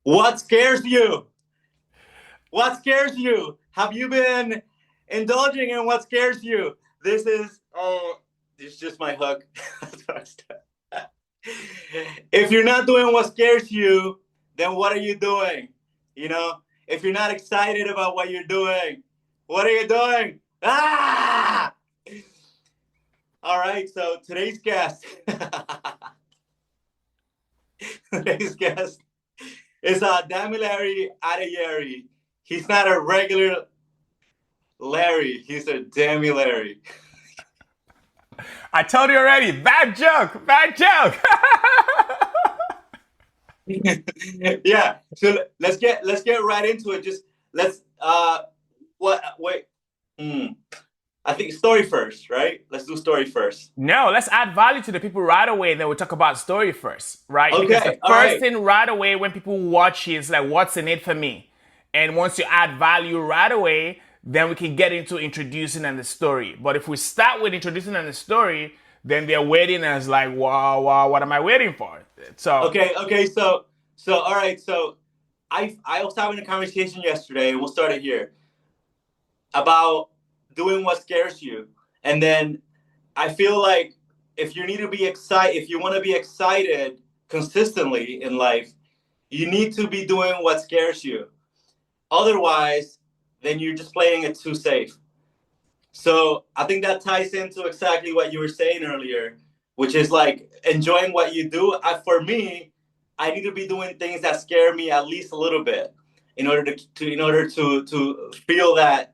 What scares you? What scares you? Have you been indulging in what scares you? This is just my hook. If you're not doing what scares you, then what are you doing? You know, if you're not excited about what you're doing, what are you doing? Ah! All right, so today's guest is Damilare Adeyeri. He's not a regular Larry, he's a Damilare. I told you already. Bad joke. Bad joke. Yeah. So let's get right into it. Just let's what wait. I think story first, right? Let's do story first. No, let's add value to the people right away, and then we'll talk about story first, right? Okay. Because the All first right. thing right away when people watch is like, what's in it for me? And once you add value right away, then we can get into introducing and the story. But if we start with introducing and the story, then they're waiting and it's like, wow, what am I waiting for? So Okay. So all right. So I was having a conversation yesterday, and we'll start it here, about doing what scares you. And then I feel like if you need to be excited, if you want to be excited consistently in life, you need to be doing what scares you. Otherwise, then you're just playing it too safe. So I think that ties into exactly what you were saying earlier, which is like enjoying what you do. For me, I need to be doing things that scare me at least a little bit in order to feel that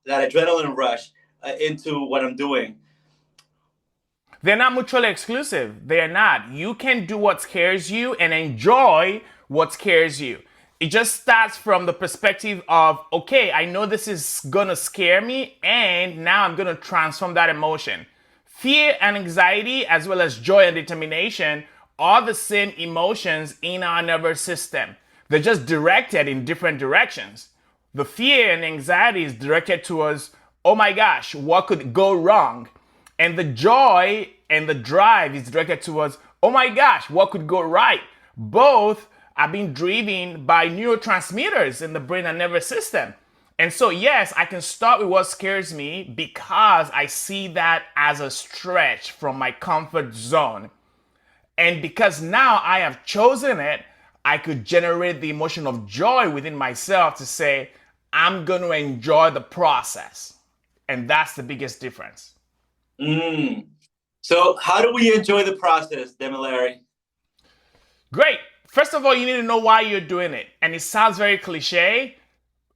adrenaline rush into what I'm doing. they're not mutually exclusive. They are not. You can do what scares you and enjoy what scares you. It just starts from the perspective of, okay, I know this is gonna scare me, and now I'm gonna transform that emotion. Fear and anxiety, as well as joy and determination, are the same emotions in our nervous system. They're just directed in different directions. The fear and anxiety is directed towards, oh my gosh, what could go wrong? And the joy and the drive is directed towards, oh my gosh, what could go right? Both are being driven by neurotransmitters in the brain and nervous system. And so, yes, I can start with what scares me because I see that as a stretch from my comfort zone. And because now I have chosen it, I could generate the emotion of joy within myself to say, I'm going to enjoy the process. And that's the biggest difference. So how do we enjoy the process, Demilare? Great. First of all, you need to know why you're doing it. And it sounds very cliche.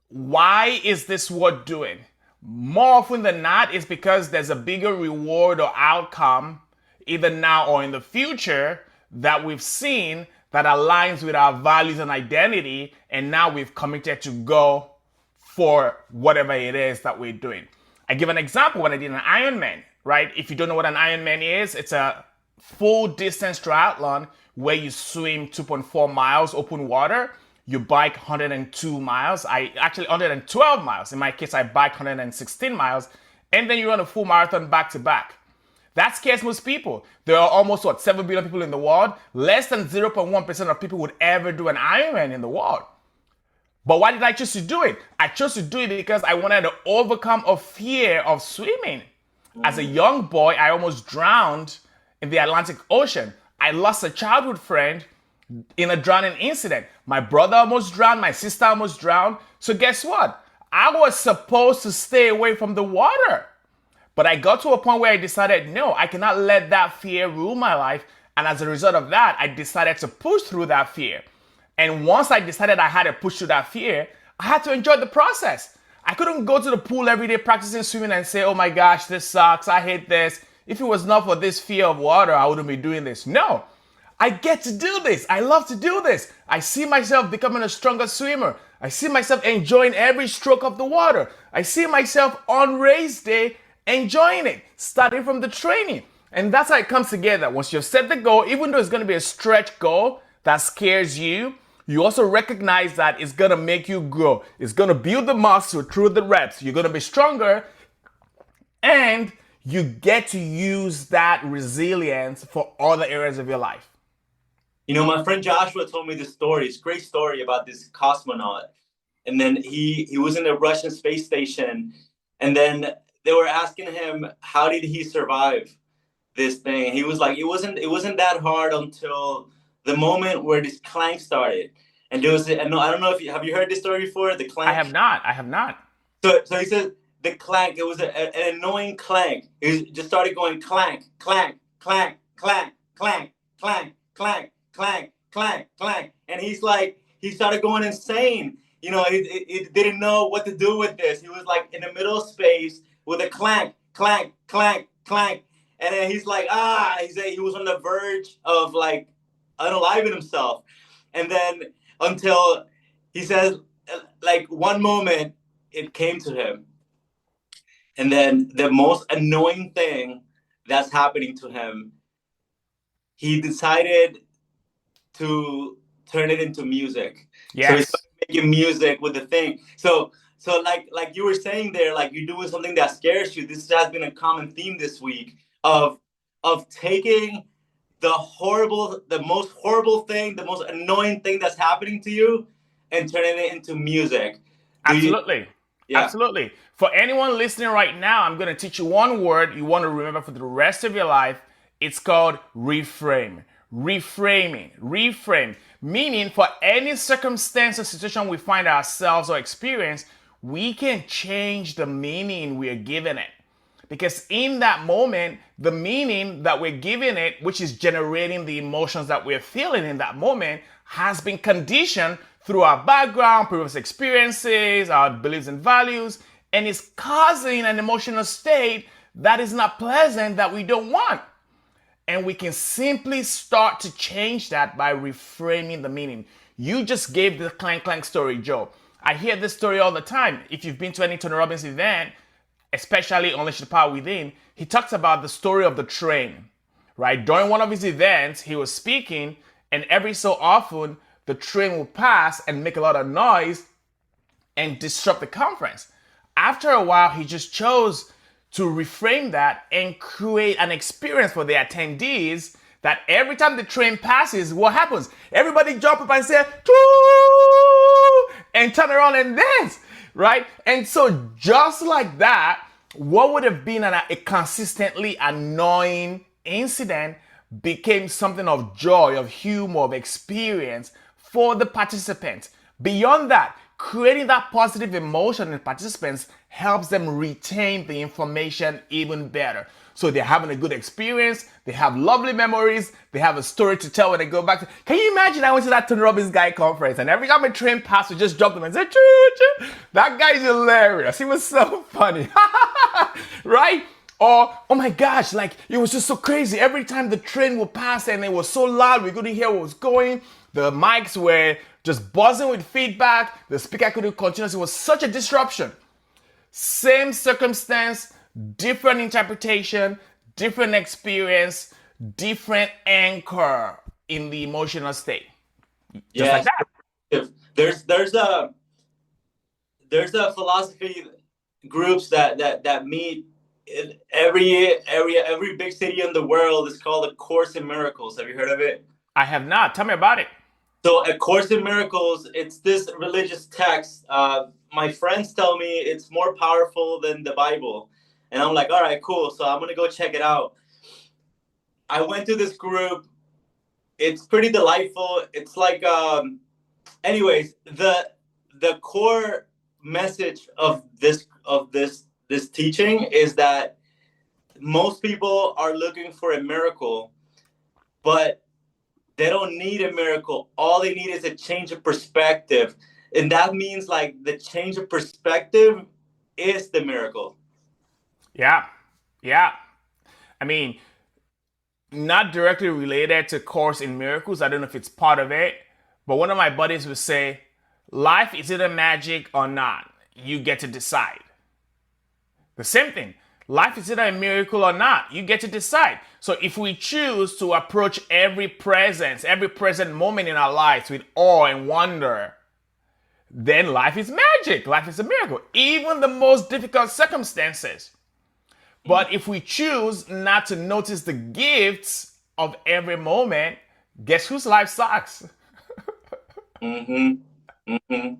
Why is this worth doing? More often than not, it's because there's a bigger reward or outcome, either now or in the future, that we've seen that aligns with our values and identity. And now we've committed to go for whatever it is that we're doing. I give an example when I did an Ironman, right? If you don't know what an Ironman is, it's a full distance triathlon where you swim 2.4 miles open water, you bike 102 miles, 112 miles. In my case, I biked 116 miles, and then you run a full marathon back to back. That scares most people. There are almost, 7 billion people in the world. Less than 0.1% of people would ever do an Ironman in the world. But why did I choose to do it? I chose to do it because I wanted to overcome a fear of swimming. As a young boy, I almost drowned in the Atlantic Ocean. I lost a childhood friend in a drowning incident. My brother almost drowned, my sister almost drowned. So guess what? I was supposed to stay away from the water. But I got to a point where I decided, no, I cannot let that fear rule my life. And as a result of that, I decided to push through that fear. And once I decided I had to push through that fear, I had to enjoy the process. I couldn't go to the pool every day practicing swimming and say, oh my gosh, this sucks, I hate this. If it was not for this fear of water, I wouldn't be doing this. No, I get to do this. I love to do this. I see myself becoming a stronger swimmer. I see myself enjoying every stroke of the water. I see myself on race day enjoying it, starting from the training. And that's how it comes together. Once you've set the goal, even though it's going to be a stretch goal that scares you, you also recognize that it's going to make you grow. It's going to build the muscle through the reps. You're going to be stronger, and you get to use that resilience for other areas of your life. My friend Joshua told me this story. It's a great story about this cosmonaut. And then he was in the Russian space station, and then they were asking him, how did he survive this thing? And he was like, it wasn't that hard until the moment where this clank started. And there was, I don't know if have you heard this story before, the I clank? have not. I have not. So he said the clank, it was an annoying clank. It just started going clank, clank, clank, clank, clank, clank, clank, clank, clank, clank. And he's like, he started going insane. He didn't know what to do with this. He was like in the middle of space with a clank, clank, clank, clank. And then he's like, he was on the verge of like unaliving himself. And then until he says, like one moment, it came to him. And then the most annoying thing that's happening to him, he decided to turn it into music. Yes. So he started making music with the thing. So like you were saying there, like you're doing something that scares you. This has been a common theme this week of taking the most horrible thing, the most annoying thing that's happening to you, and turning it into music. Absolutely. Yeah. Absolutely. For anyone listening right now, I'm going to teach you one word you want to remember for the rest of your life. It's called reframe. Reframing. Reframe. Meaning for any circumstance or situation we find ourselves or experience, we can change the meaning we are giving it. Because in that moment, the meaning that we're giving it, which is generating the emotions that we're feeling in that moment, has been conditioned through our background, previous experiences, our beliefs and values, and is causing an emotional state that is not pleasant, that we don't want. And we can simply start to change that by reframing the meaning. You just gave the clank clank story, Joe. I hear this story all the time. If you've been to any Tony Robbins event, especially Unleash the Power Within, he talks about the story of the train, right? During one of his events, he was speaking, and every so often, the train will pass and make a lot of noise and disrupt the conference. After a while, he just chose to reframe that and create an experience for the attendees that every time the train passes, what happens? Everybody jump up and say, "Choo!" and turn around and dance, right? And so just like that, what would have been a consistently annoying incident became something of joy, of humor, of experience for the participants. Beyond that, creating that positive emotion in participants helps them retain the information even better. So they're having a good experience, they have lovely memories, they have a story to tell when they go back. Can you imagine I went to that Tony Robbins guy conference and every time a train passed, we just jumped him and said, choo, choo. That guy's hilarious. He was so funny. Right? Or, oh my gosh, like it was just so crazy. Every time the train would pass and it was so loud, we couldn't hear what was going. The mics were just buzzing with feedback. The speaker couldn't continue. It was such a disruption. Same circumstance, different interpretation, different experience, different anchor in the emotional state. Just like that. There's a philosophy groups that meet in every big city in the world. Is called A Course in Miracles. Have you heard of it? I have not. Tell me about it. So A Course in Miracles, it's this religious text. My friends tell me it's more powerful than the Bible. And I'm like, all right, cool. So I'm going to go check it out. I went to this group. It's pretty delightful. It's like, anyways, the core message of this teaching is that most people are looking for a miracle, but they don't need a miracle. All they need is a change of perspective. And that means like the change of perspective is the miracle. Yeah. Yeah. I mean, not directly related to Course in Miracles. I don't know if it's part of it. But one of my buddies would say, life is either magic or not. You get to decide. The same thing. Life is either a miracle or not. You get to decide. So if we choose to approach every present moment in our lives with awe and wonder, then life is magic. Life is a miracle. Even the most difficult circumstances. But if we choose not to notice the gifts of every moment, guess whose life sucks? Mm-hmm. Mm-hmm.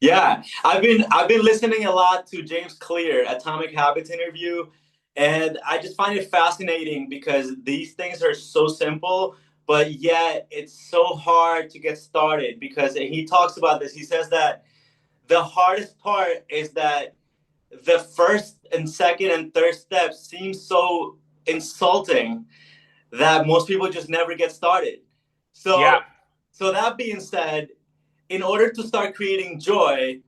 Yeah, I've been listening a lot to James Clear Atomic Habits interview, and I just find it fascinating because these things are so simple, but yet it's so hard to get started because he talks about this. He says that the hardest part is that the first and second and third steps seem so insulting that most people just never get started. Yeah. So that being said, in order to start creating joy,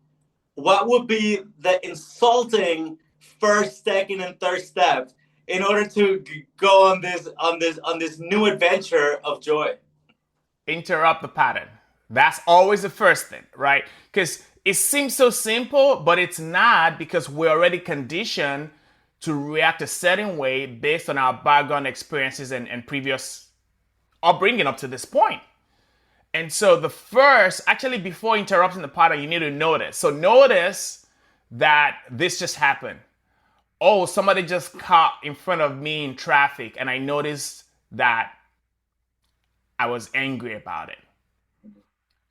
what would be the insulting first, second, and third step in order to go on this new adventure of joy? Interrupt the pattern. That's always the first thing, right? Because it seems so simple, but it's not, because we're already conditioned to react a certain way based on our background experiences and previous upbringing up to this point. And so the first, actually before interrupting the pattern, you need to notice. So notice that this just happened. Oh, somebody just caught in front of me in traffic, and I noticed that I was angry about it.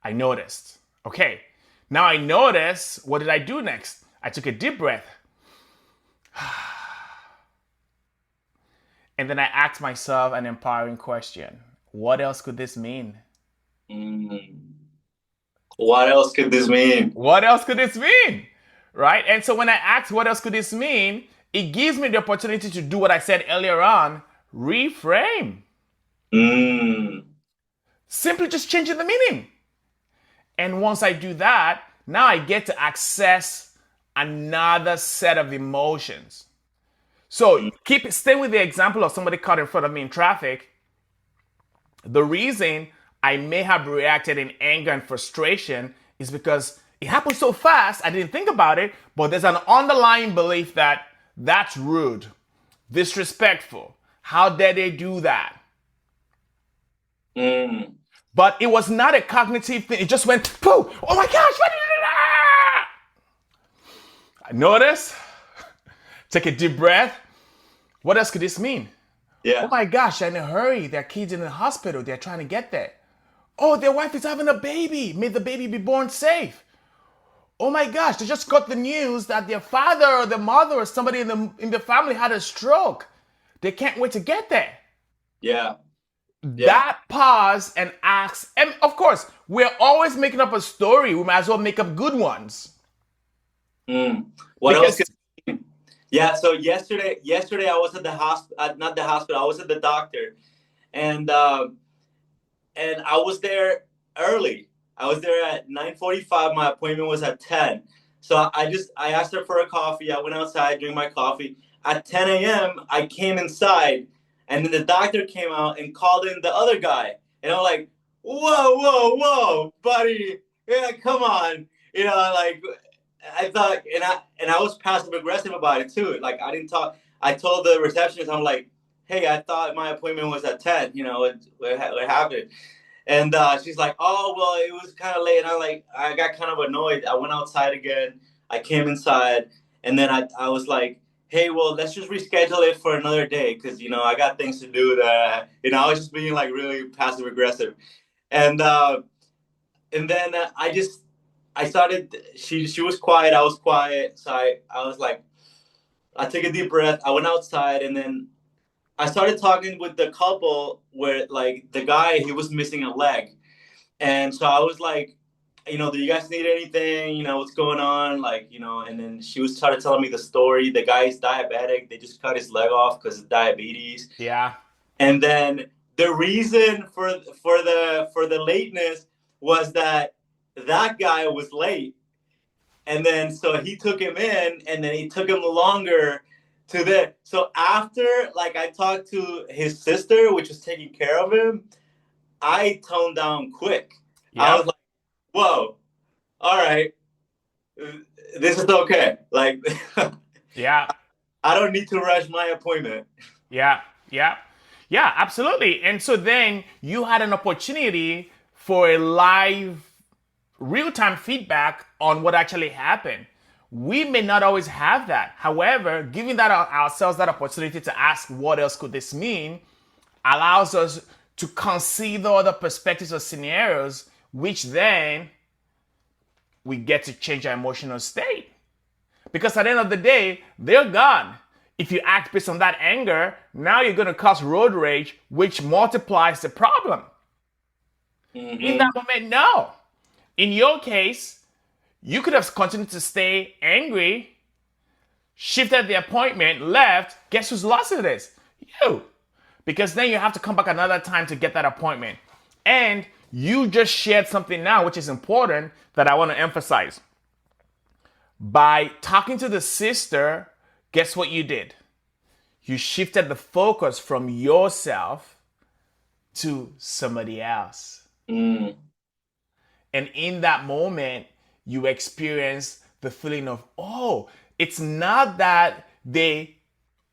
I noticed. Okay, now I notice, what did I do next? I took a deep breath. And then I asked myself an empowering question. What else could this mean? What else could this mean? What else could this mean? Right? And so when I ask what else could this mean, it gives me the opportunity to do what I said earlier on, reframe. Simply just changing the meaning. And once I do that, now I get to access another set of emotions. So stay with the example of somebody caught in front of me in traffic. The reason I may have reacted in anger and frustration is because it happened so fast, I didn't think about it, but there's an underlying belief that that's rude, disrespectful. How dare they do that? But it was not a cognitive thing. It just went, pooh, oh my gosh. I notice, take a deep breath. What else could this mean? Yeah. Oh my gosh, they're in a hurry. Their kids in the hospital. They're trying to get there. Oh, their wife is having a baby. May the baby be born safe. Oh my gosh, they just got the news that their father or their mother or somebody in the family had a stroke. They can't wait to get there. Yeah. That pause and ask, and of course, we're always making up a story. We might as well make up good ones. What else? Yeah. So yesterday I was at the hospital, not the hospital. I was at the doctor, and I was there early. I was there at 9:45. My appointment was at 10. So I asked her for a coffee. I went outside, drank my coffee. At 10 a.m., I came inside. And then the doctor came out and called in the other guy. And I'm like, whoa, buddy. Yeah, come on. Like, I thought, and I was passive aggressive about it too. Like, I didn't talk. I told the receptionist, I'm like, hey, I thought my appointment was at 10. What happened? And she's like, oh, well, it was kind of late. And I got kind of annoyed. I went outside again. I came inside. And then I was like, hey, well, let's just reschedule it for another day because, I got things to do that, I was just being like really passive aggressive. And then I started, she was quiet. I was quiet. So I was like, I took a deep breath. I went outside and then I started talking with the couple where like the guy, he was missing a leg. And so I was like, do you guys need anything? What's going on? And then she was trying to tell me the story. The guy's diabetic. They just cut his leg off because of diabetes. Yeah. And then the reason for the lateness was that guy was late. And then so he took him in, and then it took him longer to the. So after I talked to his sister, which was taking care of him, I toned down quick. Yep. I was like, whoa, all right, this is okay. Yeah. I don't need to rush my appointment. Yeah, absolutely. And so then you had an opportunity for a live, real-time feedback on what actually happened. We may not always have that. However, giving that ourselves that opportunity to ask what else could this mean allows us to consider other perspectives or scenarios, which then we get to change our emotional state. Because at the end of the day, they're gone. If you act based on that anger, now you're going to cause road rage, which multiplies the problem. In that moment, no. In your case, you could have continued to stay angry, shifted the appointment, left. Guess who's lost in this? You. Because then you have to come back another time to get that appointment. And you just shared something now, which is important, that I want to emphasize. By talking to the sister, guess what you did? You shifted the focus from yourself to somebody else. And in that moment, you experience the feeling of, oh, it's not that they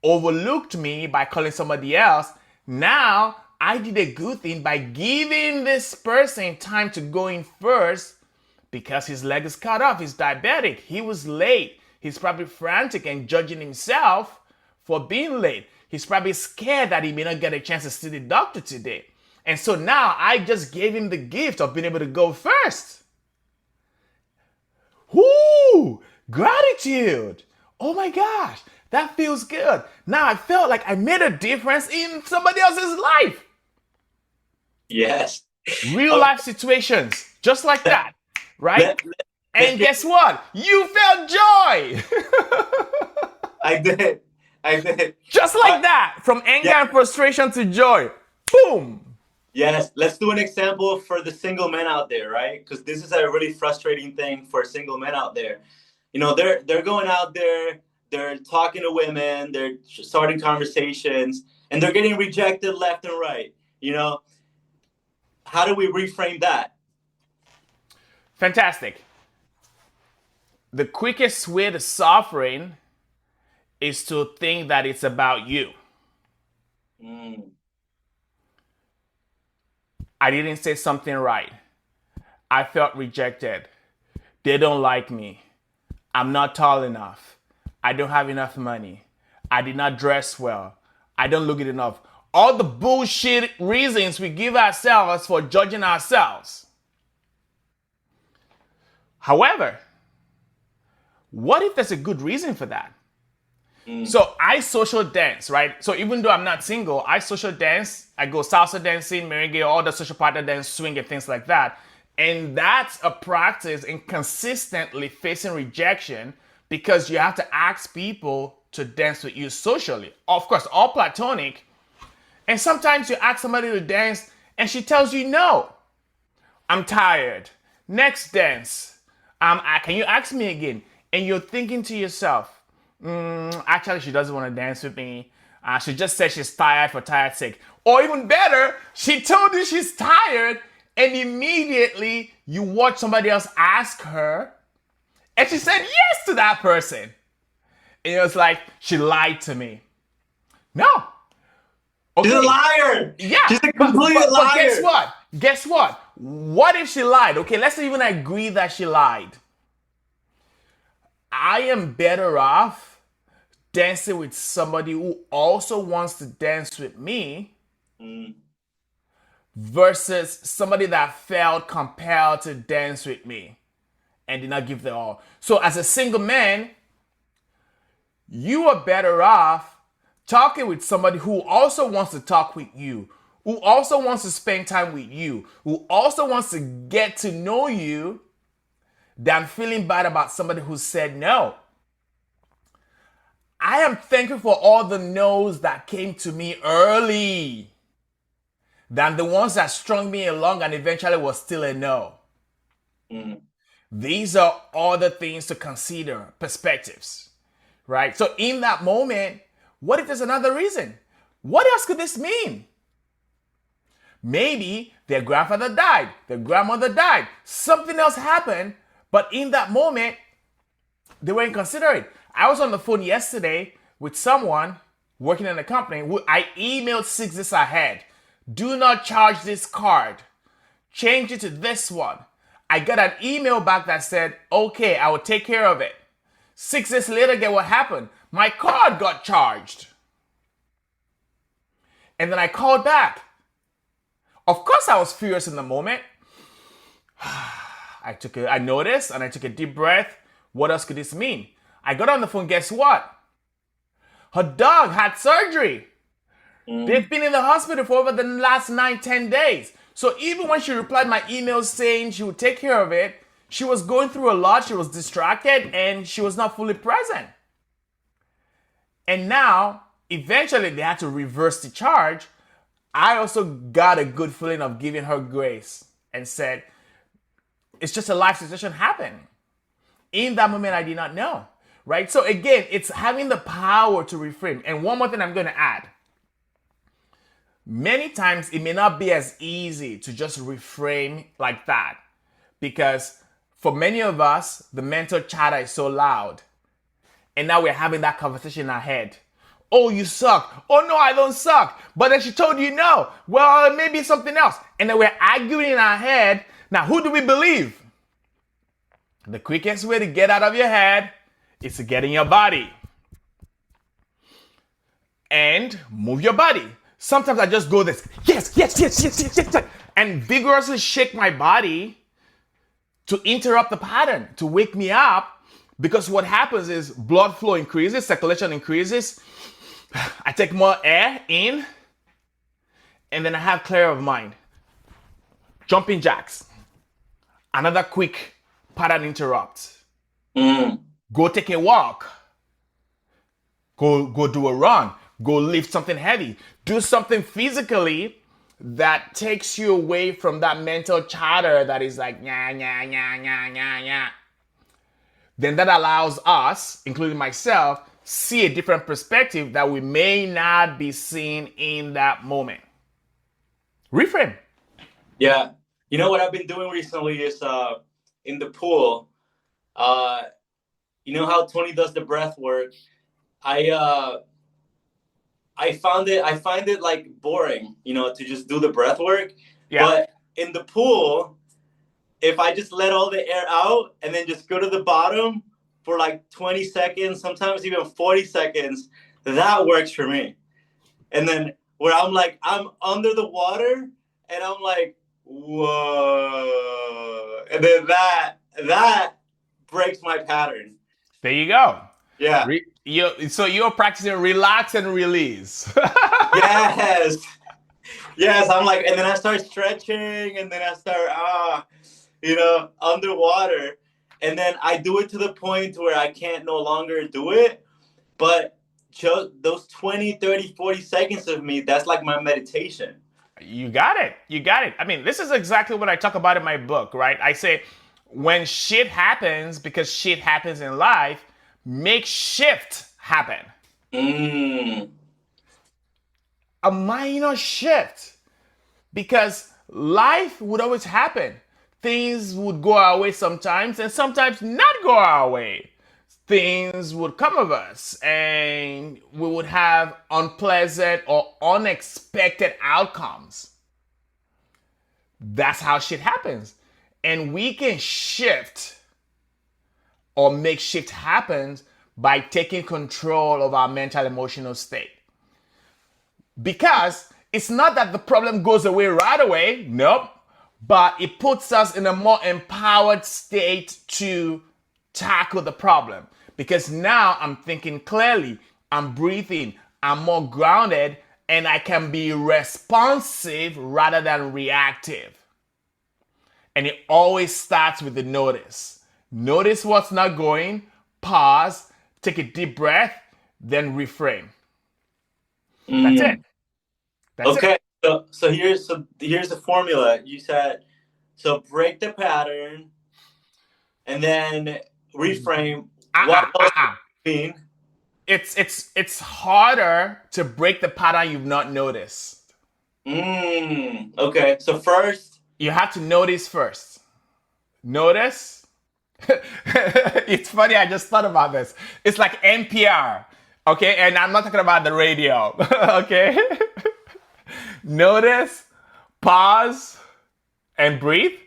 overlooked me by calling somebody else. Now I did a good thing by giving this person time to go in first because his leg is cut off. He's diabetic. He was late. He's probably frantic and judging himself for being late. He's probably scared that he may not get a chance to see the doctor today. And so now I just gave him the gift of being able to go first. Whoo! Gratitude! Oh my gosh, that feels good. Now I felt like I made a difference in somebody else's life. Yes. Real life situations, just like that, right? And guess what? You felt joy. I did. Just like that, from anger and frustration to joy. Boom. Yes, let's do an example for the single men out there, right? Because this is a really frustrating thing for single men out there. You know, they're going out there, they're talking to women, they're starting conversations, and they're getting rejected left and right. You know, how do we reframe that? Fantastic. The quickest way to suffering is to think that it's about you. I didn't say something right. I felt rejected. They don't like me. I'm not tall enough. I don't have enough money. I did not dress well. I don't look good enough. All the bullshit reasons we give ourselves for judging ourselves. However, what if there's a good reason for that? So I social dance, right? So even though I'm not single, I social dance. I go salsa dancing, merengue, all the social partner dance, swing and things like that. And that's a practice in consistently facing rejection because you have to ask people to dance with you socially. Of course, all platonic. And sometimes you ask somebody to dance and she tells you no. I'm tired. Next dance. Can you ask me again? And you're thinking to yourself, actually, she doesn't want to dance with me. She just said she's tired for tired's sake. Or even better, she told you she's tired and immediately you watch somebody else ask her and she said yes to that person. And it was like, she lied to me. No. Okay. She's a liar. Yeah. She's a complete liar. But guess what? Guess what? What if she lied? Okay, let's even agree that she lied. I am better off dancing with somebody who also wants to dance with me versus somebody that felt compelled to dance with me and did not give their all. So as a single man, you are better off talking with somebody who also wants to talk with you, who also wants to spend time with you, who also wants to get to know you, than feeling bad about somebody who said no. I am thankful for all the no's that came to me early than the ones that strung me along and eventually was still a no. These are all the things to consider, perspectives, right? So in that moment, what if there's another reason? What else could this mean? Maybe their grandfather died, their grandmother died, something else happened. But in that moment, they weren't considerate. I was on the phone yesterday with someone working in a company. I emailed 6 days ahead. Do not charge this card. Change it to this one. I got an email back that said, okay, I will take care of it. 6 days later, guess what happened? My card got charged. And then I called back. Of course, I was furious in the moment. I noticed and I took a deep breath. What else could this mean? I got on the phone. Guess what? Her dog had surgery. They've been in the hospital for over the last 9-10 days. So even when she replied my email saying she would take care of it, she was going through a lot. She was distracted and she was not fully present. And now, eventually, they had to reverse the charge. I also got a good feeling of giving her grace and said, it's just a life situation happening. In that moment, I did not know, right? So again, it's having the power to reframe. And one more thing I'm going to add. Many times, it may not be as easy to just reframe like that because for many of us, the mental chatter is so loud. And now we're having that conversation in our head. Oh, you suck. Oh, no, I don't suck. But then she told you no. Well, maybe something else. And then we're arguing in our head. Now, who do we believe? The quickest way to get out of your head is to get in your body. And move your body. Sometimes I just go this, yes, yes, yes, yes, yes, yes, yes, and vigorously shake my body to interrupt the pattern, to wake me up. Because what happens is blood flow increases, circulation increases. I take more air in, and then I have clear of mind. Jumping jacks. Another quick pattern interrupt. Go take a walk. Go do a run. Go lift something heavy. Do something physically that takes you away from that mental chatter that is like, nya, nya, nya, nya, nya, nya. Then that allows us, including myself, see a different perspective that we may not be seeing in that moment. Reframe. Yeah. You know what I've been doing recently is in the pool. You know how Tony does the breath work. I find it like boring, to just do the breath work. Yeah. But in the pool, if I just let all the air out and then just go to the bottom for like 20 seconds, sometimes even 40 seconds, that works for me. And then where I'm under the water and I'm like, whoa. And then that breaks my pattern. There you go. Yeah. So you're practicing relax and release. Yes. Yes. I'm like, and then I start stretching and then I start, underwater. And then I do it to the point where I can't no longer do it. But just those 20, 30, 40 seconds of me, that's like my meditation. You got it. I mean, this is exactly what I talk about in my book, right? I say, when shit happens, because shit happens in life, make shift happen. A minor shift. Because life would always happen. Things would go our way sometimes and sometimes not go our way. Things would come of us and we would have unpleasant or unexpected outcomes. That's how shit happens. And we can shift or make shift happen by taking control of our mental emotional state. Because it's not that the problem goes away right away, nope, but it puts us in a more empowered state to tackle the problem. Because now I'm thinking clearly, I'm breathing, I'm more grounded, and I can be responsive rather than reactive. And it always starts with the notice. Notice what's not going, pause, take a deep breath, then reframe. That's it. Okay. So here's the formula. You said, so break the pattern and then reframe. What else do you mean? It's harder to break the pattern you've not noticed. Okay. So first, you have to notice first. Notice. It's funny, I just thought about this. It's like N.P.R.A. Okay, and I'm not talking about the radio. Okay. Notice, pause, and breathe,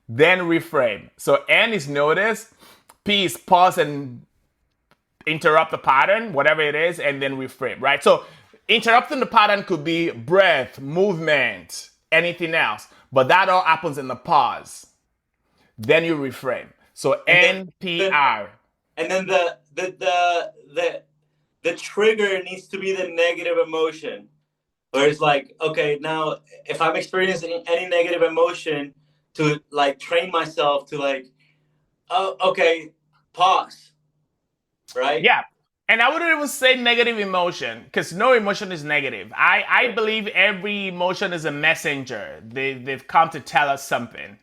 then reframe. So N is notice, P is pause and interrupt the pattern, whatever it is, and then reframe, right? So interrupting the pattern could be breath, movement, anything else. But that all happens in the pause. Then you reframe. So NPR. And then the trigger needs to be the negative emotion. Where it's like, okay, now if I'm experiencing any negative emotion, to like train myself to like, oh, okay, pause, right? Yeah. And I wouldn't even say negative emotion because no emotion is negative. I believe every emotion is a messenger. They've come to tell us something.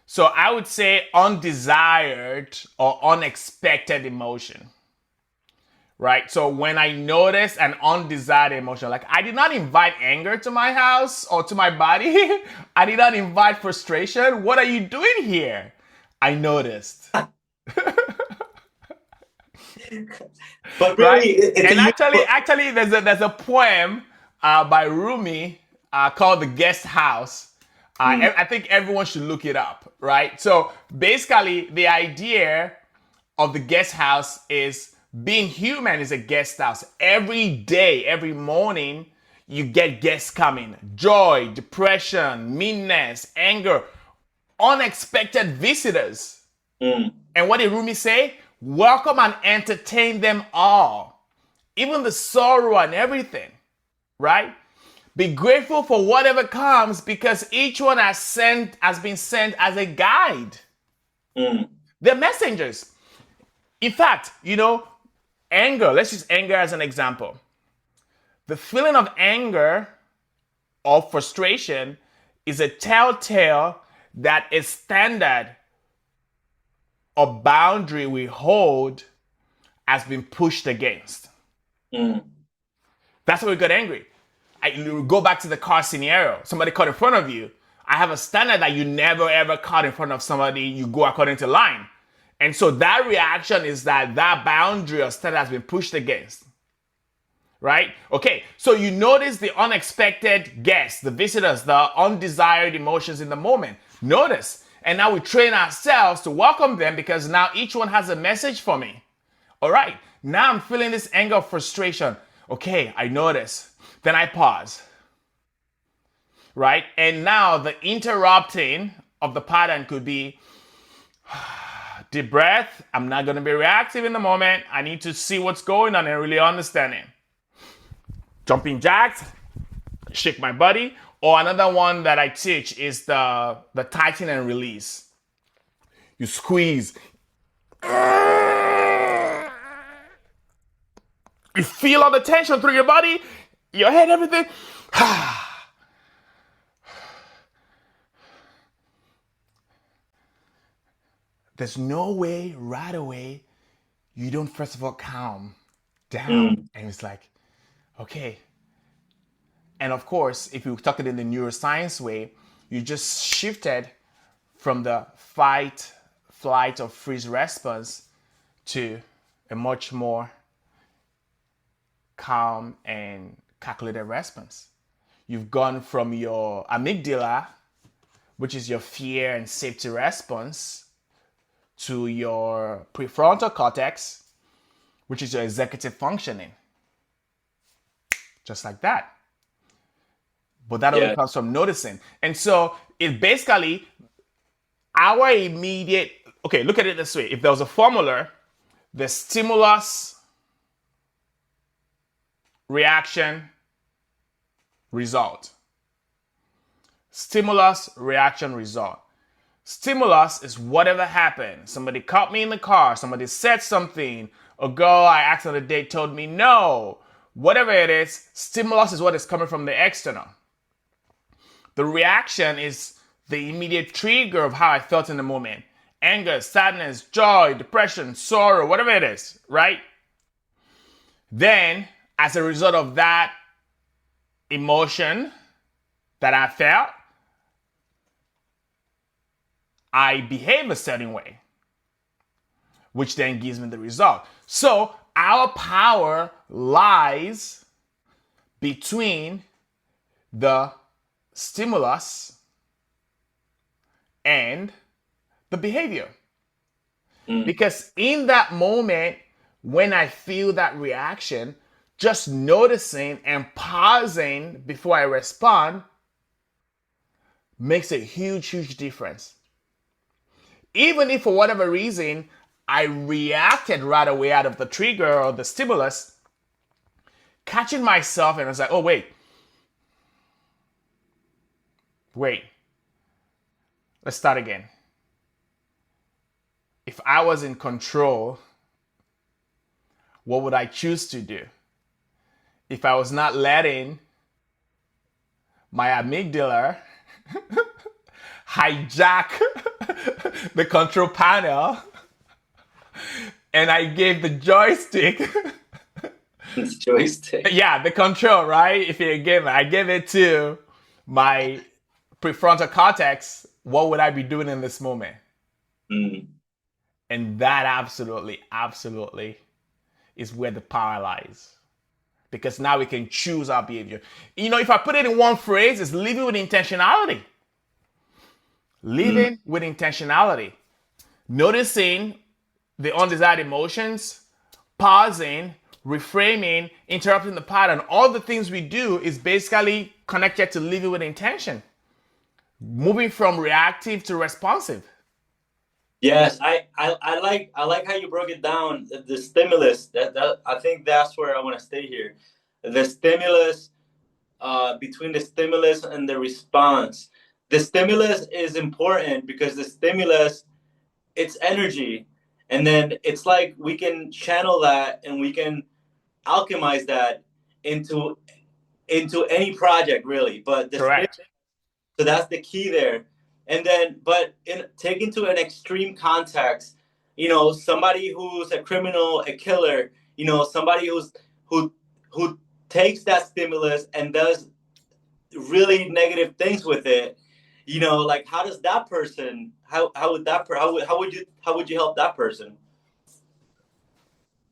So I would say undesired or unexpected emotion. Right? So when I notice an undesired emotion, like I did not invite anger to my house or to my body. I did not invite frustration. What are you doing here? I noticed. But Right? really, it's And a actually, there's a poem by Rumi called "The Guest House." I think everyone should look it up. Right? So basically, the idea of the guest house is being human is a guest house. Every day, every morning, you get guests coming. Joy, depression, meanness, anger, unexpected visitors. And what did Rumi say? Welcome and entertain them all. Even the sorrow and everything, right? Be grateful for whatever comes because each one has been sent as a guide. They're messengers. In fact, anger, let's use anger as an example. The feeling of anger or frustration is a telltale that a standard or boundary we hold has been pushed against. That's why we got angry. You go back to the car scenario. Somebody cut in front of you. I have a standard that you never ever cut in front of somebody. You go according to line. And so that reaction is that boundary or standard has been pushed against. Right? Okay, so you notice the unexpected guests, the visitors, the undesired emotions in the moment. Notice. And now we train ourselves to welcome them because now each one has a message for me. All right, now I'm feeling this anger of frustration. Okay, I notice. Then I pause. Right? And now the interrupting of the pattern could be deep breath. I'm not going to be reactive in the moment. I need to see what's going on and really understand it. Jumping jacks, shake my body. Or another one that I teach is the tighten and release. You squeeze. You feel all the tension through your body, your head, everything. There's no way right away you don't first of all calm down. And it's like, okay. And of course, if you talk it in the neuroscience way, you just shifted from the fight, flight, or freeze response to a much more calm and calculated response. You've gone from your amygdala, which is your fear and safety response, to your prefrontal cortex, which is your executive functioning. Just like that. But that only comes from noticing. And so it basically, our immediate, okay, look at it this way. If there was a formula, the stimulus, reaction, result. Stimulus, reaction, result. Stimulus is whatever happened. Somebody caught me in the car. Somebody said something. A girl I asked on a date told me no. Whatever it is, stimulus is what is coming from the external. The reaction is the immediate trigger of how I felt in the moment. Anger, sadness, joy, depression, sorrow, whatever it is, right? Then, as a result of that emotion that I felt, I behave a certain way, which then gives me the result. So, our power lies between the stimulus and the behavior. Because in that moment, when I feel that reaction, just noticing and pausing before I respond makes a huge, huge difference. Even if for whatever reason I reacted right away out of the trigger or the stimulus, catching myself and I was like, oh, wait, let's start again. If I was in control, what would I choose to do? If I was not letting my amygdala hijack the control panel and I gave the joystick It's joystick. yeah, the control, right? If you give it, I give it to my prefrontal cortex, what would I be doing in this moment? Mm. And that absolutely, absolutely is where the power lies. Because now we can choose our behavior. You know, if I put it in one phrase, it's living with intentionality. Living with intentionality. Noticing the undesired emotions, pausing, reframing, interrupting the pattern. All the things we do is basically connected to living with intention. Moving from reactive to responsive. Yes, I like how you broke it down. The stimulus that I think that's where I want to stay here. The stimulus, between the stimulus and the response. The stimulus is important because the stimulus, it's energy, and then it's like we can channel that and we can alchemize that into any project really. But the Correct. so that's the key there. And then, but in taken to an extreme context, somebody who's a criminal, a killer, somebody who who takes that stimulus and does really negative things with it, like how does that person, how would that how would you help that person?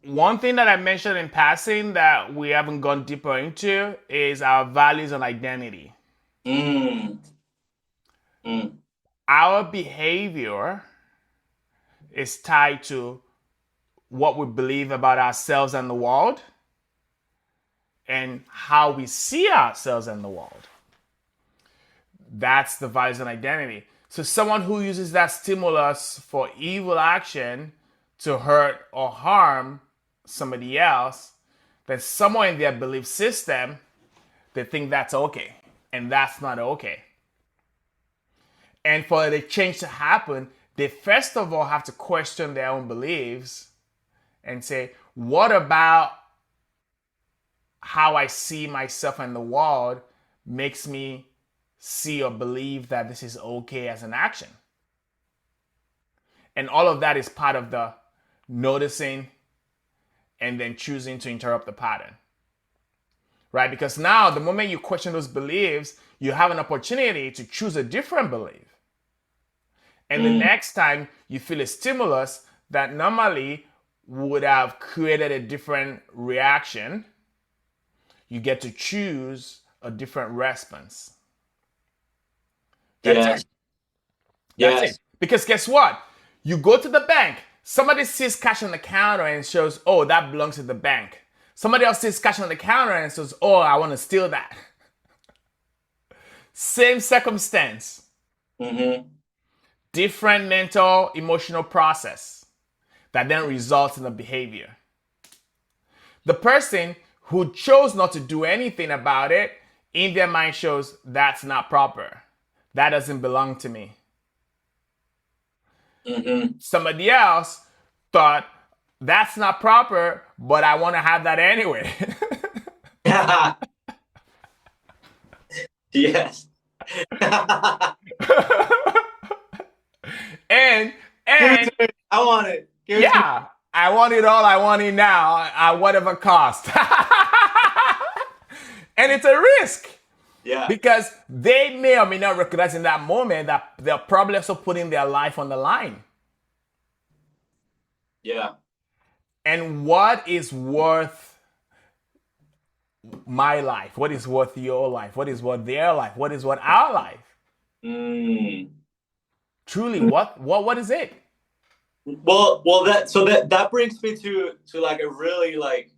One thing that I mentioned in passing that we haven't gone deeper into is our values and identity. Mm, mm, Our behavior is tied to what we believe about ourselves and the world and how we see ourselves and the world. That's the values and identity. So someone who uses that stimulus for evil action to hurt or harm somebody else, then somewhere in their belief system, they think that's okay. And that's not okay. And for the change to happen, they first of all have to question their own beliefs and say, what about how I see myself and the world makes me see or believe that this is okay as an action? And all of that is part of the noticing and then choosing to interrupt the pattern. Right? Because now, the moment you question those beliefs, you have an opportunity to choose a different belief. And the next time you feel a stimulus that normally would have created a different reaction, you get to choose a different response. That's yes, it. That's yes. it. Because guess what? You go to the bank, somebody sees cash on the counter and shows, oh, that belongs to the bank. Somebody else sees cash on the counter and says, oh, I want to steal that. Same circumstance. Mm-hmm. Different mental, emotional process that then results in the behavior. The person who chose not to do anything about it, in their mind shows that's not proper. That doesn't belong to me. Mm-hmm. Somebody else thought that's not proper, but I want to have that anyway. Yes. and Give it and to me. I want it. Give it to me. yeah, I want it all. I want it now at whatever cost. And it's a risk Yeah. because they may or may not recognize in that moment that they're probably also putting their life on the line. Yeah. And what is worth my life? What is worth your life? What is worth their life? What is worth our life? Mm. Truly, what is it? Well, that brings me to like a really like,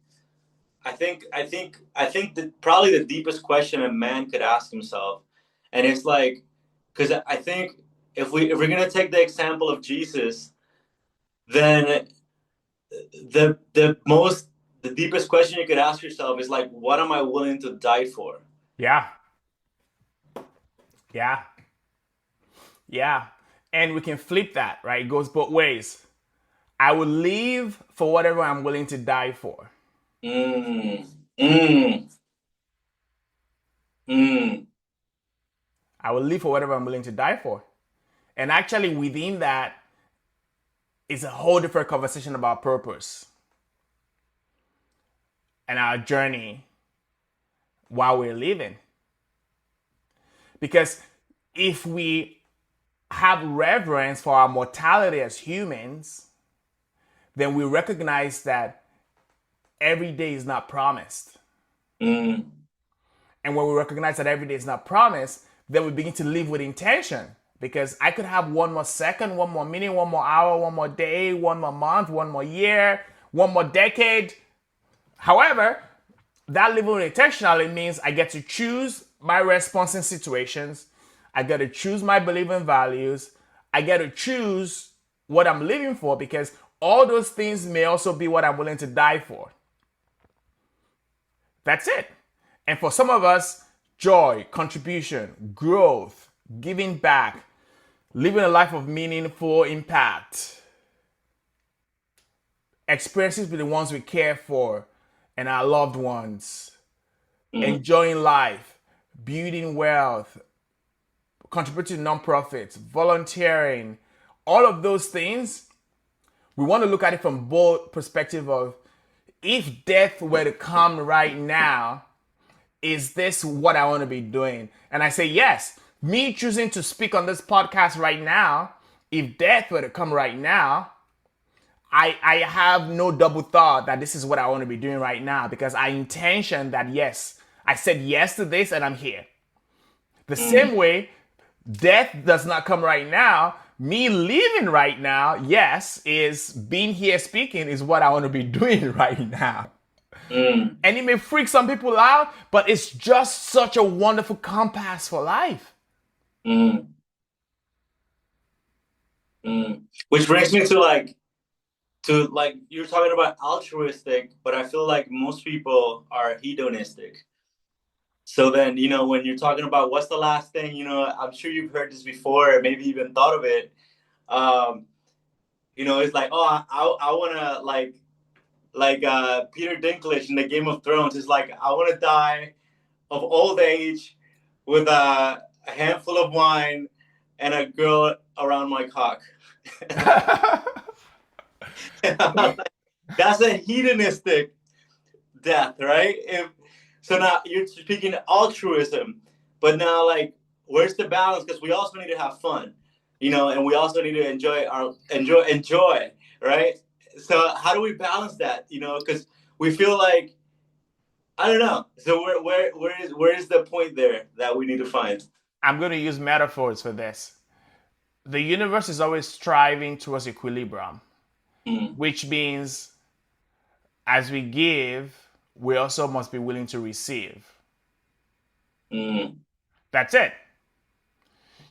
I think that probably the deepest question a man could ask himself, and it's like, because I think if we're gonna take the example of Jesus, then the deepest question you could ask yourself is like, what am I willing to die for? Yeah. Yeah. Yeah. And we can flip that, right? It goes both ways. I will live for whatever I'm willing to die for. Mm, mm, mm, I will live for whatever I'm willing to die for. And actually, within that is a whole different conversation about purpose and our journey while we're living. Because if we have reverence for our mortality as humans, then we recognize that every day is not promised. mm, And when we recognize that every day is not promised, then we begin to live with intention. Because I could have one more second, one more minute, one more hour, one more day, one more month, one more year, one more decade. However, that living with intentionality means I get to choose my response in situations. I get to choose my believing values. I get to choose what I'm living for, because all those things may also be what I'm willing to die for. That's it. And for some of us, joy, contribution, growth, giving back, living a life of meaningful impact, experiences with the ones we care for and our loved ones, mm, enjoying life, building wealth, contributing to nonprofits, volunteering, all of those things, we want to look at it from both perspective of, if death were to come right now, is this what I want to be doing? And I say yes. Me choosing to speak on this podcast right now, if death were to come right now, I have no double thought that this is what I want to be doing right now, because I intention that yes, I said yes to this and I'm here. The same way, death does not come right now. Me living right now, yes, is being here speaking is what I want to be doing right now. mm, And it may freak some people out, but it's just such a wonderful compass for life. mm, mm. Which brings me to you're talking about altruistic, but I feel like most people are hedonistic. So then, when you're talking about what's the last thing, I'm sure you've heard this before, or maybe even thought of it. Um, it's like, oh, I want to Peter Dinklage in the Game of Thrones is like, I want to die of old age with a handful of wine and a girl around my cock. That's a hedonistic death, right? So now you're speaking altruism, but now where's the balance? Because we also need to have fun, and we also need to enjoy, right? So how do we balance that? Because we feel like, I don't know. So where is the point there that we need to find? I'm going to use metaphors for this. The universe is always striving towards equilibrium, Mm, which means as we give, we also must be willing to receive. mm, That's it.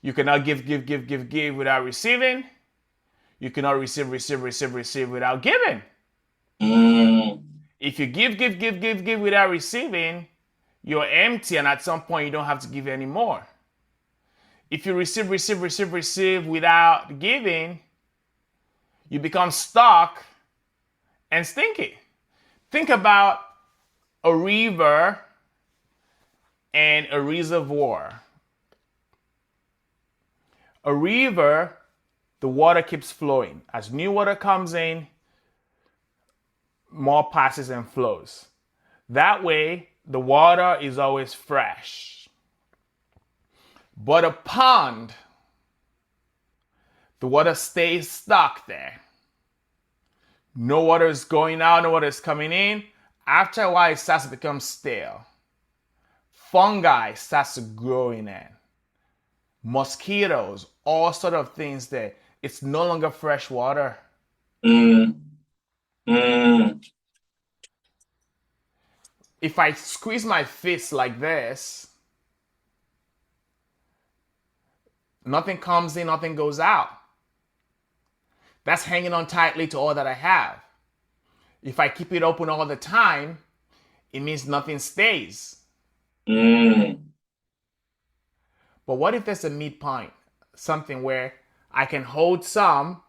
You cannot give without receiving. You cannot receive without giving. mm, If you give without receiving, you're empty, and at some point you don't have to give anymore. If you receive without giving, you become stuck and stinky. Think about a river and a reservoir. A river, the water keeps flowing. As new water comes in, more passes and flows. That way, the water is always fresh. But a pond, the water stays stuck there. No water is going out, no water is coming in. After a while, it starts to become stale. Fungi starts to grow in it. Mosquitoes, all sort of things there. It's no longer fresh water. mm, mm, If I squeeze my fist like this, Nothing comes in, nothing goes out. That's hanging on tightly to all that I have. If I keep it open all the time, it means nothing stays. Mm. But what if there's a midpoint? Something where I can hold some,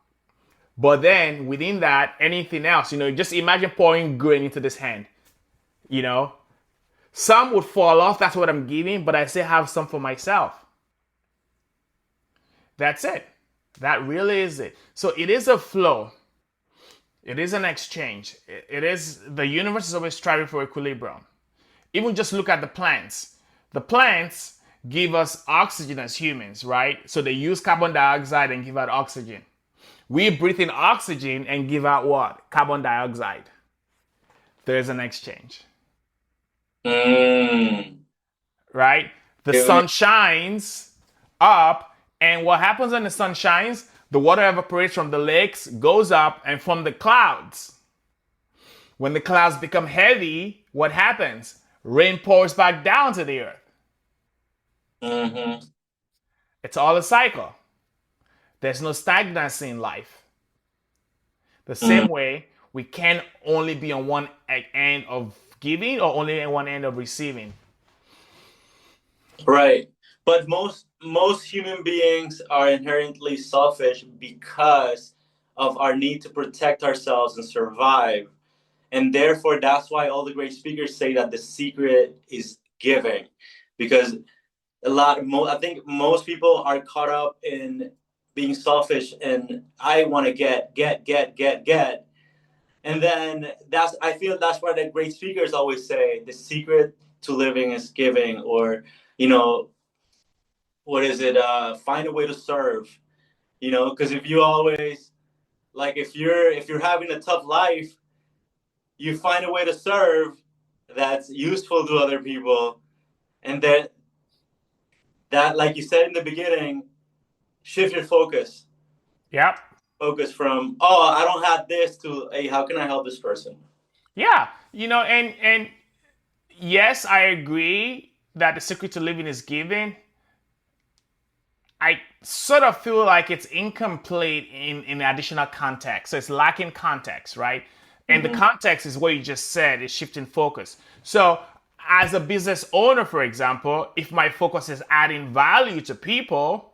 but then within that, anything else, just imagine pouring grain into this hand. You know, some would fall off, that's what I'm giving, but I still have some for myself. That's it. That really is it. So it is a flow. It is an exchange. It is, the universe is always striving for equilibrium. Even just look at the plants. The plants give us oxygen as humans, right? So they use carbon dioxide and give out oxygen. We breathe in oxygen and give out what? Carbon dioxide. There's an exchange. Mm. Right? The sun shines up, and what happens when the sun shines? The water evaporates from the lakes, goes up, and from the clouds. When the clouds become heavy, what happens? Rain pours back down to the earth. Mm-hmm. It's all a cycle. There's no stagnancy in life. The same way, we can't only be on one end of giving or only on one end of receiving. Right. But most human beings are inherently selfish because of our need to protect ourselves and survive. And therefore, that's why all the great speakers say that the secret is giving. Because I think most people are caught up in being selfish and I want to get. And then I feel that's why the great speakers always say the secret to living is giving, or, what is it? Find a way to serve, because if you always, like, if you're having a tough life, you find a way to serve that's useful to other people. And that, like you said in the beginning, shift your focus. Yep. Focus from, oh, I don't have this, to, hey, how can I help this person? Yeah. And yes, I agree that the secret to living is giving. I sort of feel like it's incomplete in additional context. So it's lacking context, right? And the context is what you just said, is shifting focus. So as a business owner, for example, if my focus is adding value to people,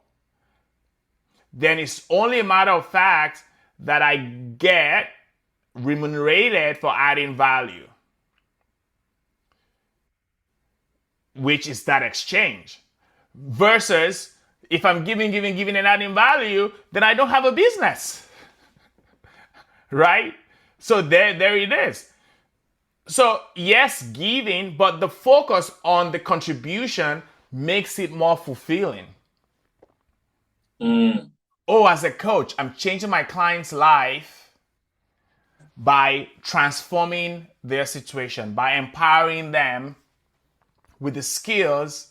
then it's only a matter of fact that I get remunerated for adding value, which is that exchange. Versus if I'm giving and adding value, then I don't have a business. Right? So there it is. So yes, giving, but the focus on the contribution makes it more fulfilling. Oh, as a coach, I'm changing my client's life by transforming their situation, by empowering them with the skills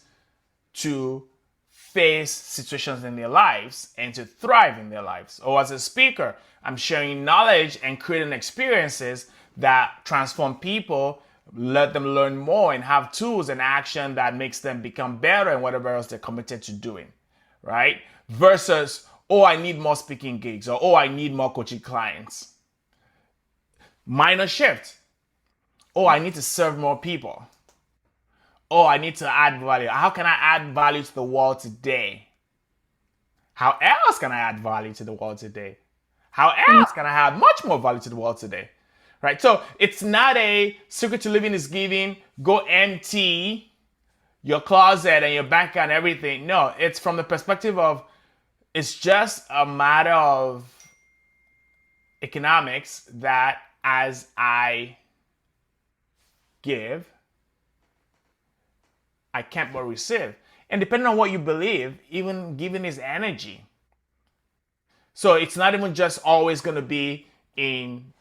to face situations in their lives and to thrive in their lives. Or as a speaker, I'm sharing knowledge and creating experiences that transform people, let them learn more and have tools and action that makes them become better in whatever else they're committed to doing, right? Versus, oh, I need more speaking gigs, or oh, I need more coaching clients. Minor shift. Oh, I need to serve more people. Oh, I need to add value. How can I add value to the world today? How else can I add value to the world today? How else can I have much more value to the world today? Right? So it's not a secret to living is giving, go empty your closet and your bank account and everything. No, it's from the perspective of, it's just a matter of economics that as I give, I can't but receive. And depending on what you believe, even giving is energy. So it's not even just always going to be in.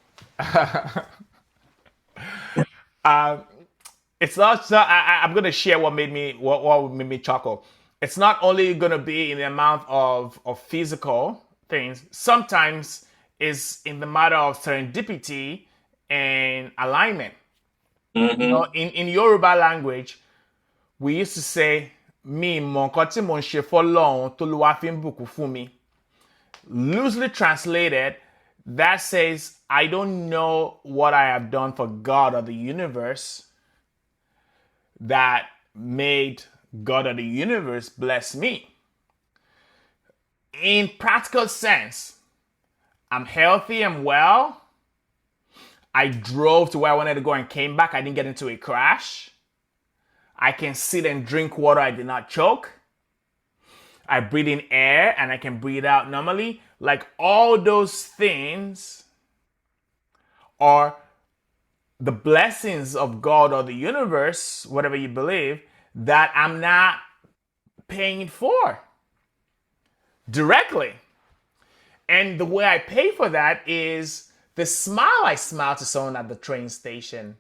It's not. I'm going to share what made me chuckle. It's not only going to be in the amount of physical things. Sometimes it's in the matter of serendipity and alignment. In Yoruba language, we used to say, mi mọ nǹkan tí mo ń ṣe fọ́lọ́run t'Olúwa fi ń bùkún fún mi. Loosely translated, that says, I don't know what I have done for God or the universe that made God or the universe bless me. In practical sense, I'm healthy, I'm well. I drove to where I wanted to go and came back. I didn't get into a crash. I can sit and drink water. I did not choke. I breathe in air and I can breathe out normally. Like all those things are the blessings of God or the universe, whatever you believe, that I'm not paying for directly. And the way I pay for that is the smile I smile to someone at the train station,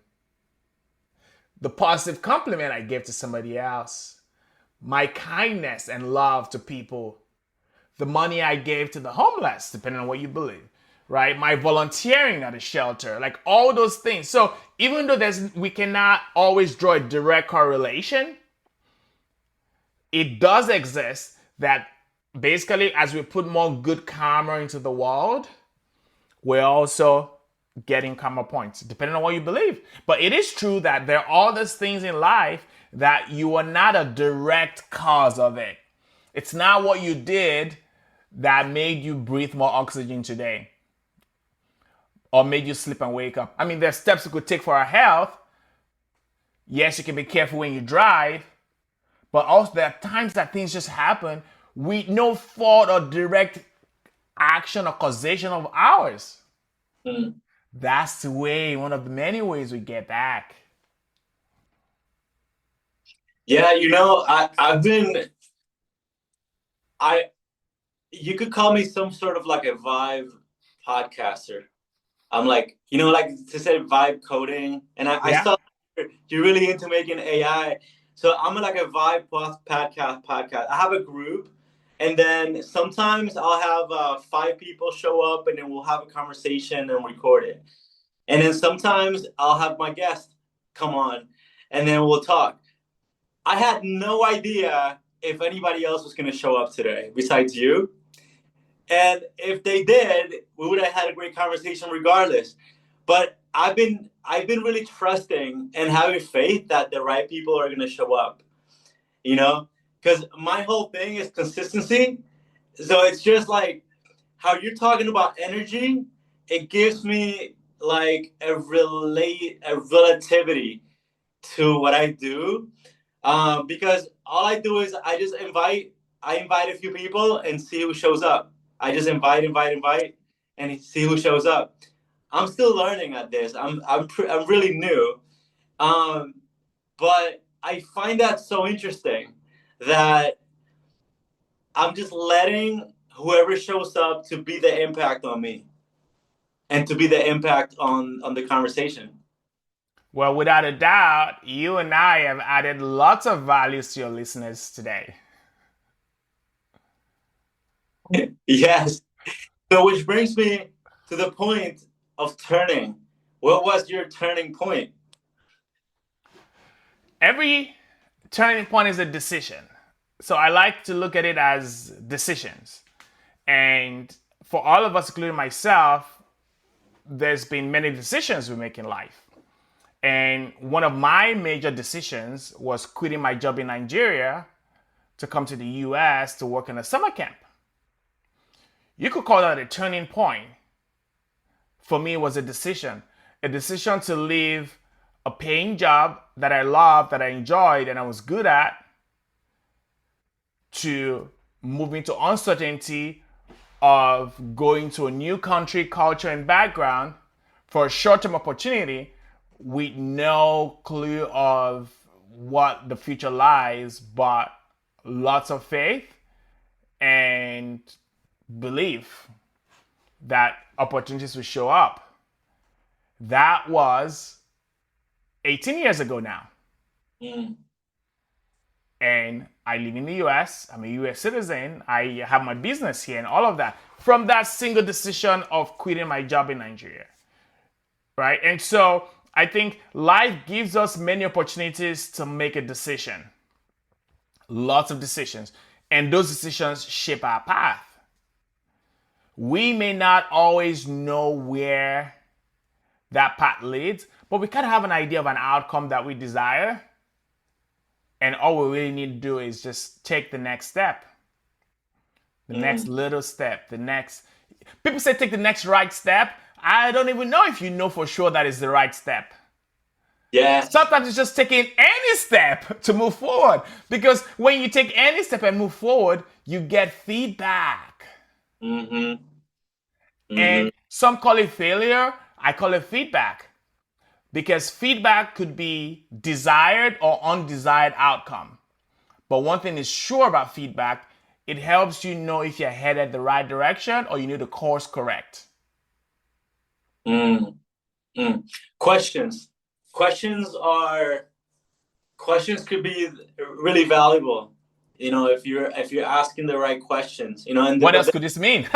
the positive compliment I give to somebody else, my kindness and love to people, the money I gave to the homeless, depending on what you believe, right? My volunteering at a shelter, like all those things. So even though we cannot always draw a direct correlation, it does exist that basically as we put more good karma into the world, we're also getting karma points, depending on what you believe. But it is true that there are all these things in life that you are not a direct cause of it. It's not what you did that made you breathe more oxygen today or made you sleep and wake up. I mean, there's steps you could take for our health. Yes, you can be careful when you drive, but also there are times that things just happen with no fault or direct action or causation of ours. That's the way, one of the many ways we get back. Yeah, you could call me some sort of like a vibe podcaster. I'm like, like to say vibe coding. And I Yeah. saw you're really into making AI. So I'm like a vibe podcast. I have a group. And then sometimes I'll have 5 people show up and then we'll have a conversation and record it. And then sometimes I'll have my guest come on and then we'll talk. I had no idea if anybody else was going to show up today besides you. And if they did, we would have had a great conversation regardless. But I've been really trusting and having faith that the right people are going to show up, because my whole thing is consistency. So it's just like how you're talking about energy. It gives me like a relativity to what I do, because all I do is I invite a few people and see who shows up. I just invite, and see who shows up. I'm still learning at this. I'm really new, but I find that so interesting that I'm just letting whoever shows up to be the impact on me and to be the impact on the conversation. Well, without a doubt, you and I have added lots of values to your listeners today. Yes. So which brings me to the point of turning. What was your turning point? Every turning point is a decision. So I like to look at it as decisions. And for all of us, including myself, there's been many decisions we make in life. And one of my major decisions was quitting my job in Nigeria to come to the US to work in a summer camp. You could call that a turning point. For me, it was a decision to leave a paying job that I loved, that I enjoyed, and I was good at, to move into uncertainty of going to a new country, culture, and background for a short-term opportunity with no clue of what the future lies, but lots of faith and belief that opportunities will show up. That was 18 years ago now. And I live in the US. I'm a US citizen. I have my business here and all of that from that single decision of quitting my job in Nigeria. Right? And so I think life gives us many opportunities to make a decision. Lots of decisions. And those decisions shape our path. We may not always know where that path leads, but we kind of have an idea of an outcome that we desire. And all we really need to do is just take the next step, the next little step, the next. People say take the next right step. I don't even know if you know for sure that is the right step. Yeah. Sometimes it's just taking any step to move forward. Because when you take any step and move forward, you get feedback. And some call it failure. I call it feedback. Because feedback could be desired or undesired outcome. But one thing is sure about feedback, it helps you know if you're headed the right direction or you need to course correct. Questions. Questions could be really valuable. If you're asking the right questions. And what else could this mean?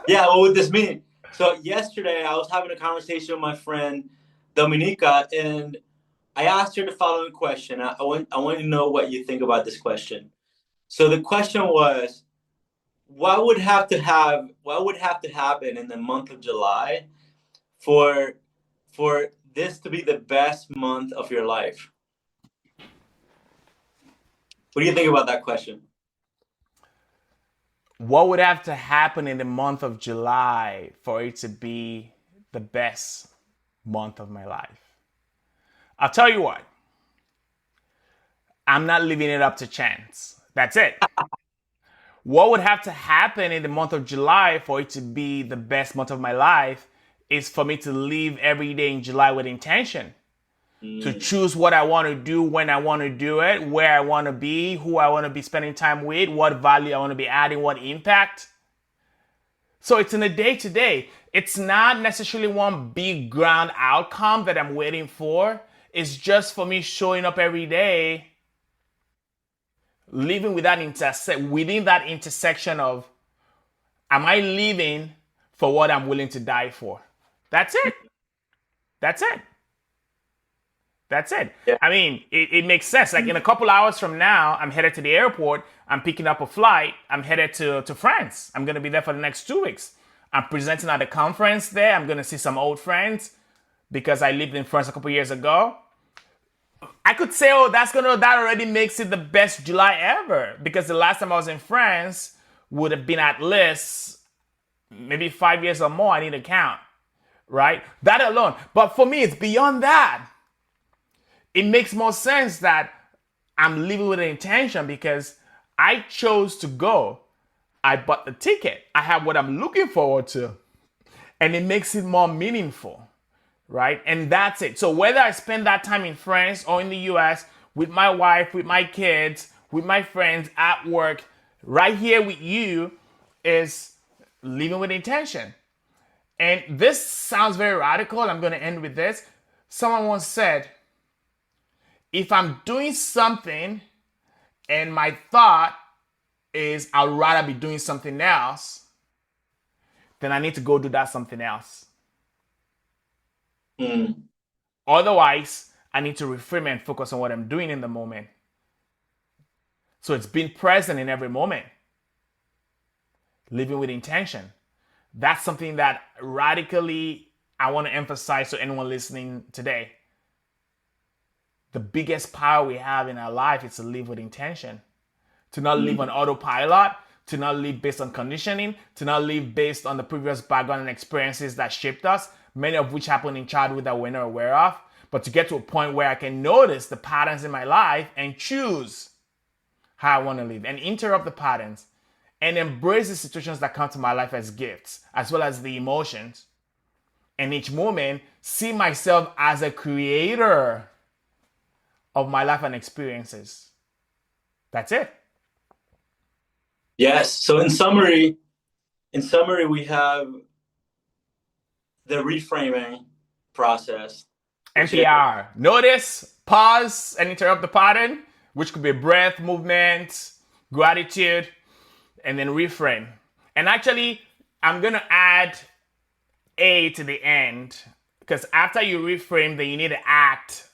Yeah, what would this mean? So yesterday I was having a conversation with my friend Dominica, and I asked her the following question. I want to know what you think about this question. So the question was, what would have to happen in the month of July for this to be the best month of your life? What do you think about that question? What would have to happen in the month of July for it to be the best month of my life? I'll tell you what. I'm not leaving it up to chance. That's it. What would have to happen in the month of July for it to be the best month of my life is for me to live every day in July with intention. To choose what I want to do, when I want to do it, where I want to be, who I want to be spending time with, what value I want to be adding, what impact. So it's in the day-to-day. It's not necessarily one big grand outcome that I'm waiting for. It's just for me showing up every day, living with that within that intersection of, am I living for what I'm willing to die for? That's it. That's it. That's it. Yeah. I mean, it makes sense. Like in a couple hours from now, I'm headed to the airport. I'm picking up a flight. I'm headed to France. I'm going to be there for the next 2 weeks. I'm presenting at a conference there. I'm going to see some old friends because I lived in France a couple years ago. I could say, oh, that already makes it the best July ever, because the last time I was in France would have been at least maybe 5 years or more. I need to count, right? That alone. But for me, it's beyond that. It makes more sense that I'm living with an intention because I chose to go. I bought the ticket. I have what I'm looking forward to. And it makes it more meaningful, right? And that's it. So whether I spend that time in France or in the US, with my wife, with my kids, with my friends, at work, right here with you, is living with intention. And this sounds very radical. I'm going to end with this. Someone once said, if I'm doing something and my thought is I'd rather be doing something else, then I need to go do that something else. Otherwise, I need to reframe and focus on what I'm doing in the moment. So it's being present in every moment. Living with intention. That's something that radically I want to emphasize to anyone listening today. The biggest power we have in our life is to live with intention. To not live on autopilot, to not live based on conditioning, to not live based on the previous background and experiences that shaped us, many of which happened in childhood that we're not aware of, but to get to a point where I can notice the patterns in my life and choose how I want to live and interrupt the patterns and embrace the situations that come to my life as gifts, as well as the emotions. And each moment, see myself as a creator of my life and experiences. That's it. Yes. So in summary, we have the reframing process. N.P.R. Notice, pause, and interrupt the pattern, which could be breath, movement, gratitude, and then reframe. And actually, I'm going to add A to the end, because after you reframe, then you need to act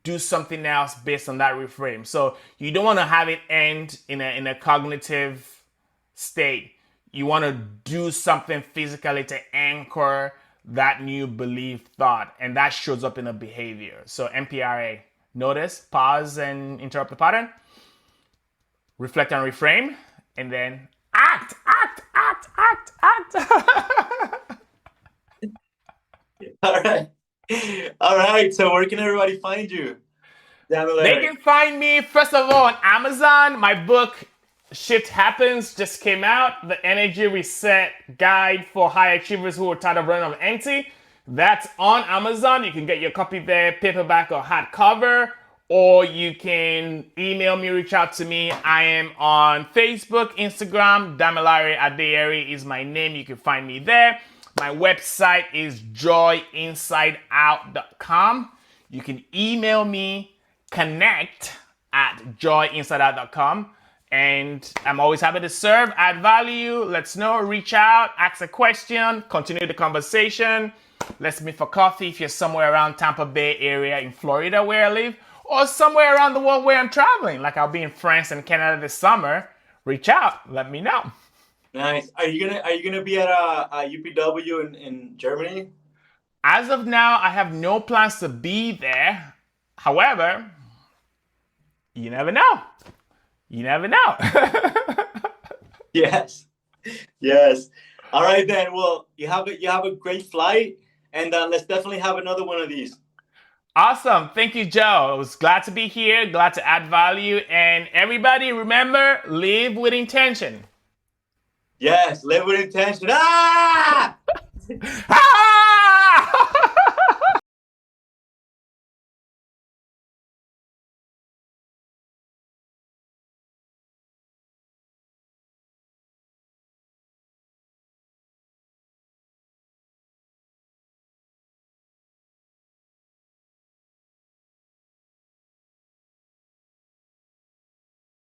do something else based on that reframe. So you don't want to have it end in a cognitive state. You want to do something physically to anchor that new belief thought, and that shows up in a behavior. So N.P.R.A. Notice, pause, and interrupt the pattern. Reflect and reframe, and then act. All right. All right. So where can everybody find you, They Damilare? can find me, first of all, on Amazon. My book, Shit Happens, just came out. The Energy Reset Guide for High Achievers who are tired of running on empty. That's on Amazon. You can get your copy there, paperback or hardcover. Or you can email me, reach out to me. I am on Facebook, Instagram. Damilare Adeyeri is my name. You can find me there. My website is joyinsideout.com. You can email me, connect@joyinsideout.com. And I'm always happy to serve, add value. Let's know, reach out, ask a question, continue the conversation. Let's meet for coffee if you're somewhere around Tampa Bay area in Florida where I live, or somewhere around the world where I'm traveling. Like I'll be in France and Canada this summer. Reach out, let me know. Nice. Are you gonna be at UPW in Germany? As of now, I have no plans to be there. However, you never know. You never know. Yes. Yes. All right then. Well, you have a great flight, and let's definitely have another one of these. Awesome. Thank you, Joe. I was glad to be here, glad to add value. And everybody, remember, live with intention. Yes, live with intention. Ah!